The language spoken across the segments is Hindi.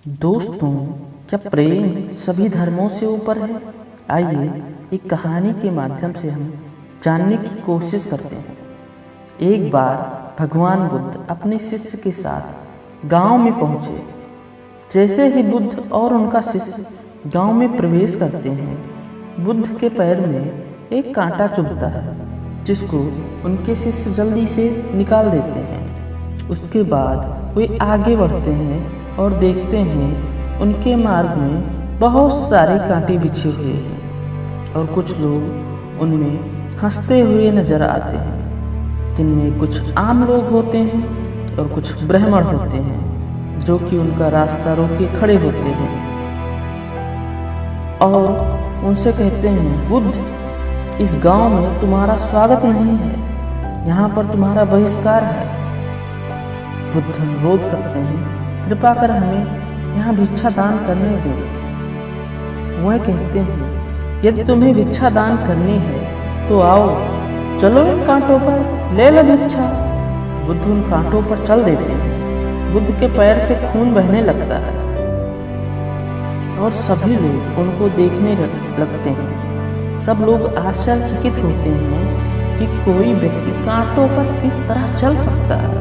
दोस्तों, क्या प्रेम सभी धर्मों से ऊपर है? आइए एक कहानी के माध्यम से हम जानने की कोशिश करते हैं। एक बार भगवान बुद्ध अपने शिष्य के साथ गांव में पहुंचे। जैसे ही बुद्ध और उनका शिष्य गांव में प्रवेश करते हैं, बुद्ध के पैर में एक कांटा चुभता है, जिसको उनके शिष्य जल्दी से निकाल देते हैं। उसके बाद वे आगे बढ़ते हैं और देखते हैं उनके मार्ग में बहुत सारे कांटे बिछे हुए हैं और कुछ लोग उनमें हंसते हुए नजर आते हैं, जिनमें कुछ आम लोग होते हैं और कुछ ब्राह्मण होते हैं जो कि उनका रास्ता रोक के खड़े होते हैं और उनसे कहते हैं, बुद्ध, इस गांव में तुम्हारा स्वागत नहीं है, यहाँ पर तुम्हारा बहिष्कार है। बुद्ध अनुरोध करते हैं, कृपा कर हमें यहाँ भिक्षा दान करने दो। वह कहते हैं, यदि तुम्हें भिक्षा दान करनी है तो आओ, चलो इन कांटों पर ले लो भिक्षा। बुद्ध उन कांटों पर चल देते हैं। बुद्ध के पैर से खून बहने लगता है और सभी लोग उनको देखने लगते हैं। सब लोग आश्चर्यचकित होते हैं कि कोई व्यक्ति कांटों पर किस तरह चल सकता है,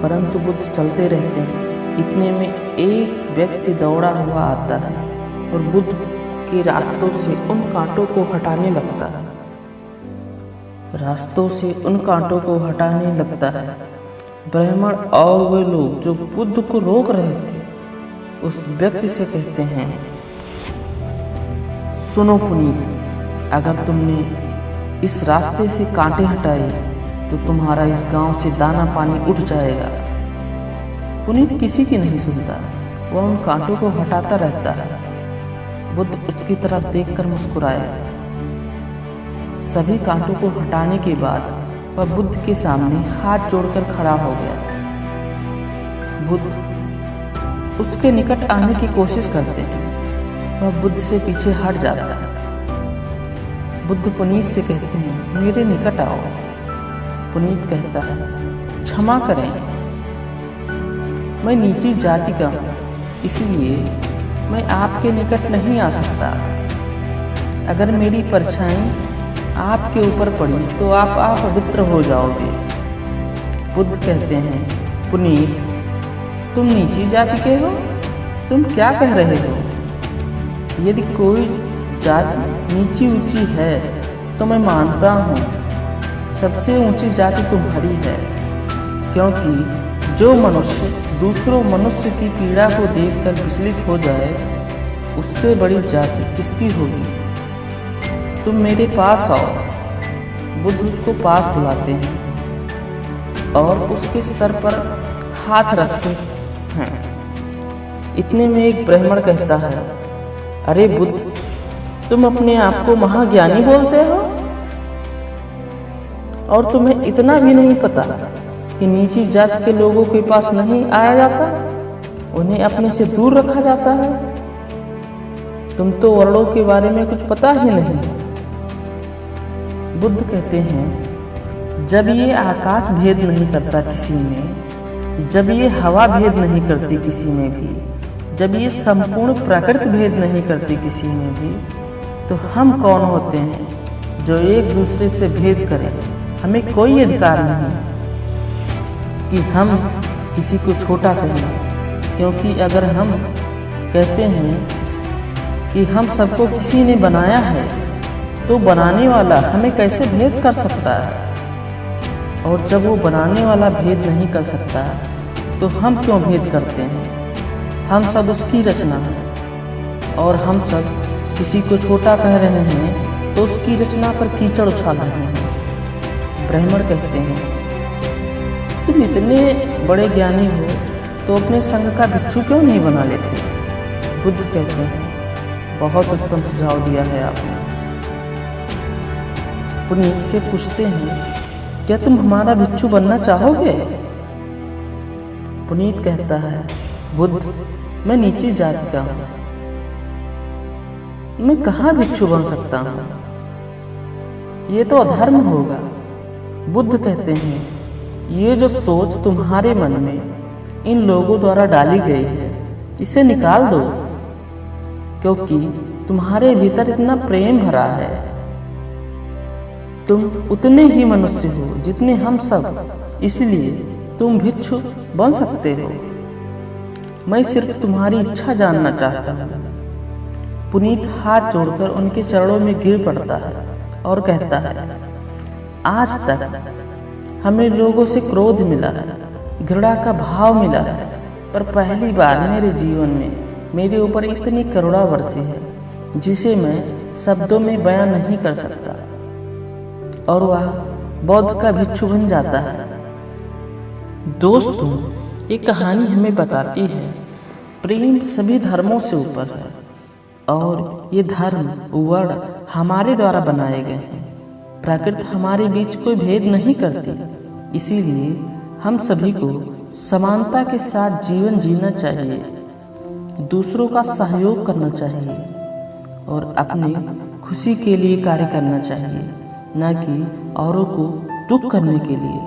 परंतु बुद्ध चलते रहते हैं। इतने में एक व्यक्ति दौड़ा हुआ आता है और बुद्ध के रास्तों से उन कांटों को हटाने लगता है। ब्राह्मण और वे लोग जो बुद्ध को रोक रहे थे, उस व्यक्ति से कहते हैं, सुनो पुनीत, अगर तुमने इस रास्ते से कांटे हटाए तो तुम्हारा इस गांव से दाना पानी उठ जाएगा। पुनीत किसी की नहीं सुनता, वह उन कांटों को हटाता रहता है। बुद्ध उसकी तरफ देखकर मुस्कुराया। सभी कांटों को हटाने के बाद वह बुद्ध के सामने हाथ जोड़कर खड़ा हो गया। बुद्ध उसके निकट आने की कोशिश करते हैं, वह बुद्ध से पीछे हट जाता है। बुद्ध पुनीत से कहते हैं, मेरे निकट आओ। पुनीत कहता है, क्षमा करें, मैं नीची जाति का हूँ, इसलिए मैं आपके निकट नहीं आ सकता। अगर मेरी परछाई आपके ऊपर पड़ी तो आप अपवित्र हो जाओगे। बुद्ध कहते हैं, पुनीत, तुम नीची जाति के हो? तुम क्या कह रहे हो? यदि कोई जाति नीची ऊंची है तो मैं मानता हूँ सबसे ऊंची जाति तुम्हारी है, क्योंकि जो मनुष्य दूसरों मनुष्य की पीड़ा को देखकर विचलित हो जाए, उससे बड़ी जाति किसकी होगी। तुम मेरे पास आओ। बुद्ध उसको पास बुलाते हैं और उसके सर पर हाथ रखते हैं। इतने में एक ब्राह्मण कहता है, अरे बुद्ध, तुम अपने आप को महाज्ञानी बोलते हो और तुम्हें इतना भी नहीं पता कि नीची जाति के लोगों के पास नहीं आया जाता, उन्हें अपने से दूर रखा जाता है। तुम तो वर्णों के बारे में कुछ पता ही नहीं। बुद्ध कहते हैं, जब ये आकाश भेद नहीं करता किसी में, जब ये हवा भेद नहीं करती किसी में भी, जब ये संपूर्ण प्रकृति भेद नहीं करती किसी में भी, तो हम कौन होते हैं जो एक दूसरे से भेद करें। हमें कोई अधिकार नहीं कि हम किसी को छोटा कहें, क्योंकि अगर हम कहते हैं कि हम सबको किसी ने बनाया है, तो बनाने वाला हमें कैसे भेद कर सकता है? और जब वो बनाने वाला भेद नहीं कर सकता, तो हम क्यों भेद करते हैं? हम सब उसकी रचना है और हम सब किसी को छोटा कह रहे हैं तो उसकी रचना पर कीचड़ उछाल रहे हैं। ब्राह्मण कहते हैं, तुम इतने बड़े ज्ञानी हो तो अपने संग का भिक्षु क्यों नहीं बना लेते? बुद्ध कहते हैं, बहुत उत्तम सुझाव दिया है आपने। पुनीत से पूछते हैं, क्या तुम हमारा भिक्षु बनना चाहोगे? पुनीत कहता है, बुद्ध, मैं नीची जाति का हूँ, मैं कहाँ भिक्षु बन सकता हूँ? ये तो अधर्म होगा। बुद्ध कहते हैं, ये जो सोच तुम्हारे मन में इन लोगों द्वारा डाली गई है, इसे निकाल दो, क्योंकि तुम्हारे भीतर इतना प्रेम भरा है। तुम उतने ही मनुष्य हो जितने हम सब, इसलिए तुम भिक्षु बन सकते हो। मैं सिर्फ तुम्हारी इच्छा जानना चाहता हूँ। पुनीत हाथ जोड़कर उनके चरणों में गिर पड़ता है और कहता है, आज तक हमें लोगों से क्रोध मिला है, घृणा का भाव मिला है, पर पहली बार मेरे जीवन में मेरे ऊपर इतनी करुणा बरसी है जिसे मैं शब्दों में बयां नहीं कर सकता। और वह बौद्ध का भिक्षु बन जाता है। दोस्तों, ये कहानी हमें बताती है प्रेम सभी धर्मों से ऊपर है और ये धर्म वर्ण हमारे द्वारा बनाए गए हैं। प्रकृति हमारे बीच कोई भेद नहीं करती, इसीलिए हम सभी को समानता के साथ जीवन जीना चाहिए, दूसरों का सहयोग करना चाहिए और अपनी खुशी के लिए कार्य करना चाहिए, न कि औरों को दुख करने के लिए।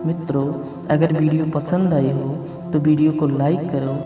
मित्रों, अगर वीडियो पसंद आई हो तो वीडियो को लाइक करो।